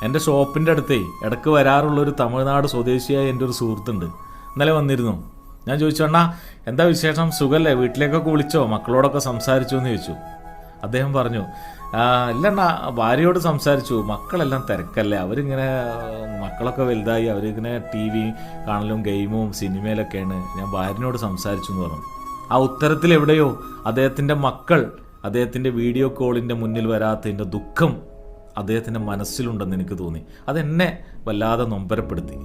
എൻ്റെ ഷോപ്പിൻ്റെ അടുത്തേ ഇടയ്ക്ക് വരാറുള്ളൊരു തമിഴ്നാട് സ്വദേശിയായ എൻ്റെ ഒരു സുഹൃത്തുണ്ട്. ഇന്നലെ വന്നിരുന്നു. ഞാൻ ചോദിച്ചു, അണ്ണാ എന്താ വിശേഷം, സുഖല്ലേ, വീട്ടിലേക്കൊക്കെ വിളിച്ചോ, മക്കളോടൊക്കെ സംസാരിച്ചു എന്ന് ചോദിച്ചു. അദ്ദേഹം പറഞ്ഞു, ഇല്ലണ്ണ ഭാര്യയോട് സംസാരിച്ചു, മക്കളെല്ലാം തിരക്കല്ലേ, അവരിങ്ങനെ മക്കളൊക്കെ വലുതായി, അവരിങ്ങനെ TV കാണലും ഗെയിമും സിനിമയിലൊക്കെയാണ്, ഞാൻ ഭാര്യനോട് സംസാരിച്ചു എന്ന് പറഞ്ഞു. ആ ഉത്തരത്തിൽ എവിടെയോ അദ്ദേഹത്തിൻ്റെ മക്കൾ അദ്ദേഹത്തിൻ്റെ വീഡിയോ കോളിൻ്റെ മുന്നിൽ വരാത്തതിൻ്റെ ദുഃഖം അദ്ദേഹത്തിൻ്റെ മനസ്സിലുണ്ടെന്ന് എനിക്ക് തോന്നി. അതെന്നെ വല്ലാതെ നൊമ്പരപ്പെടുത്തി.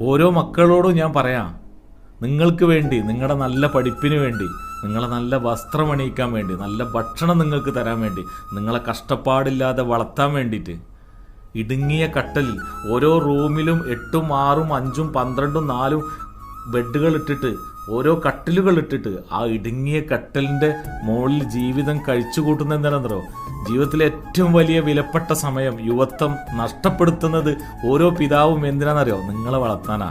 ഓരോ മക്കളോടും ഞാൻ പറയാം, നിങ്ങൾക്ക് വേണ്ടി, നിങ്ങളുടെ നല്ല പഠിപ്പിന് വേണ്ടി, നിങ്ങളെ നല്ല വസ്ത്രമണിയിക്കാൻ വേണ്ടി, നല്ല ഭക്ഷണം നിങ്ങൾക്ക് തരാൻ വേണ്ടി, നിങ്ങളെ കഷ്ടപ്പാടില്ലാതെ വളർത്താൻ വേണ്ടിയിട്ട് ഇടുങ്ങിയ കട്ടലിൽ ഓരോ റൂമിലും 8, 6, 5, 12, 4 ബെഡുകൾ ഇട്ടിട്ട്, ഓരോ കട്ടിലുകൾ ഇട്ടിട്ട് ആ ഇടുങ്ങിയ കട്ടലിൻ്റെ മുകളിൽ ജീവിതം കഴിച്ചു കൂട്ടുന്നത് എന്താണെന്നറിയോ? ജീവിതത്തിലെ ഏറ്റവും വലിയ വിലപ്പെട്ട സമയം, യുവത്വം നഷ്ടപ്പെടുത്തുന്നത് ഓരോ പിതാവും എന്തിനാണെന്നറിയോ? നിങ്ങളെ വളർത്താനാ,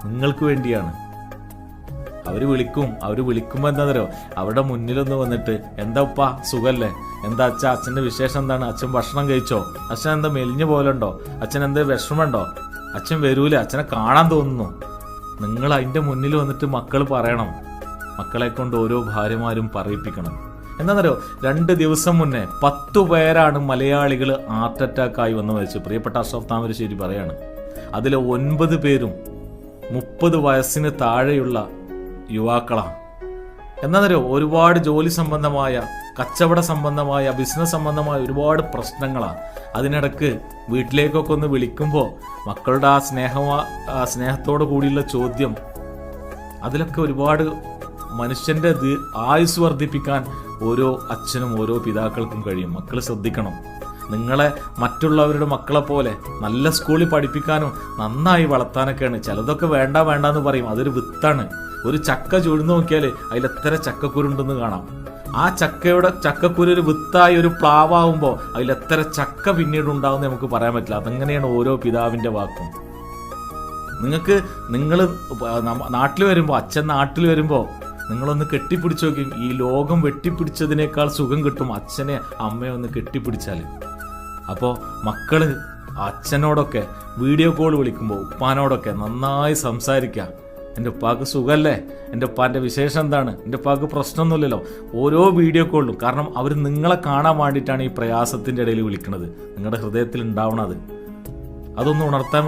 നിങ്ങൾക്ക് വേണ്ടിയാണ്. അവർ വിളിക്കുമ്പോൾ എന്താണെന്നറിയോ? അവരുടെ മുന്നിലൊന്ന് വന്നിട്ട്, എന്താ ഉപ്പ സുഖല്ലേ, എന്താ അച്ഛ, അച്ഛൻ്റെ വിശേഷം എന്താണ്, അച്ഛൻ ഭക്ഷണം കഴിച്ചോ, അച്ഛൻ എന്താ മെലിഞ്ഞു പോലുണ്ടോ, അച്ഛൻ എന്താ വിഷമമുണ്ടോ, അച്ഛൻ വരൂലേ, അച്ഛനെ കാണാൻ തോന്നുന്നു. നിങ്ങൾ അതിൻ്റെ മുന്നിൽ വന്നിട്ട് മക്കൾ പറയണം. മക്കളെ കൊണ്ട് ഓരോ ഭാര്യമാരും പറയിപ്പിക്കണം. എന്താണെന്നറിയോ? 2 ദിവസം മുന്നേ 10 പേരാണ് മലയാളികൾ ഹാർട്ട് അറ്റാക്കായി വന്ന് മരിച്ചു. പ്രിയപ്പെട്ട അഷ്റഫ് താമരശ്ശേരി പറയാണ്, അതിൽ 9 പേരും 30 വയസ്സിന് താഴെയുള്ള യുവാക്കളാണ്. എന്താണെന്നറിയോ? ഒരുപാട് ജോലി സംബന്ധമായ, കച്ചവട സംബന്ധമായ, ബിസിനസ് സംബന്ധമായ ഒരുപാട് പ്രശ്നങ്ങളാണ്. അതിനിടക്ക് വീട്ടിലേക്കൊക്കെ ഒന്ന് വിളിക്കുമ്പോൾ മക്കളുടെ ആ സ്നേഹത്തോടു കൂടിയുള്ള ചോദ്യം, അതിലൊക്കെ ഒരുപാട് മനുഷ്യൻ്റെ ആയുസ് വർദ്ധിപ്പിക്കാൻ ഓരോ അച്ഛനും ഓരോ പിതാക്കൾക്കും കഴിയും. മക്കൾ ശ്രദ്ധിക്കണം. നിങ്ങളെ മറ്റുള്ളവരുടെ മക്കളെ പോലെ നല്ല സ്കൂളിൽ പഠിപ്പിക്കാനും നന്നായി വളർത്താനൊക്കെയാണ്. ചിലതൊക്കെ വേണ്ടെന്ന് പറയും. അതൊരു വിത്താണ്. ഒരു ചക്ക ചുഴുന്നു നോക്കിയാൽ അതിലെത്ര ചക്കക്കുരുണ്ടെന്ന് കാണാം. ആ ചക്കക്കുരു ഒരു വിത്തായി ഒരു പ്ലാവാകുമ്പോൾ അതിലെത്ര ചക്ക പിന്നീട് ഉണ്ടാവുമെന്ന് നമുക്ക് പറയാൻ പറ്റില്ല. അതങ്ങനെയാണ് ഓരോ പിതാവിൻ്റെ വാക്കും. നിങ്ങൾ നാട്ടിൽ വരുമ്പോൾ, അച്ഛൻ നാട്ടിൽ വരുമ്പോൾ നിങ്ങളൊന്ന് കെട്ടിപ്പിടിച്ച് നോക്കി. ഈ ലോകം വെട്ടിപ്പിടിച്ചതിനേക്കാൾ സുഖം കിട്ടും അച്ഛനെ അമ്മയെ ഒന്ന് കെട്ടിപ്പിടിച്ചാൽ. അപ്പോൾ മക്കള് അച്ഛനോടൊക്കെ വീഡിയോ കോൾ വിളിക്കുമ്പോൾ ഉപ്പാനോടൊക്കെ നന്നായി സംസാരിക്കുക. എൻ്റെ ഉപ്പാക്ക് സുഖമല്ലേ, എൻ്റെ ഉപ്പാൻ്റെ വിശേഷം എന്താണ്, എൻ്റെ ഉപ്പാക്ക് പ്രശ്നമൊന്നുമില്ലല്ലോ, ഓരോ വീഡിയോ കോളിലും. കാരണം അവർ നിങ്ങളെ കാണാൻ വേണ്ടിയിട്ടാണ് ഈ പ്രയാസത്തിൻ്റെ ഇടയിൽ വിളിക്കുന്നത്. നിങ്ങളുടെ ഹൃദയത്തിൽ ഉണ്ടാവണത് അതൊന്ന് ഉണർത്താൻ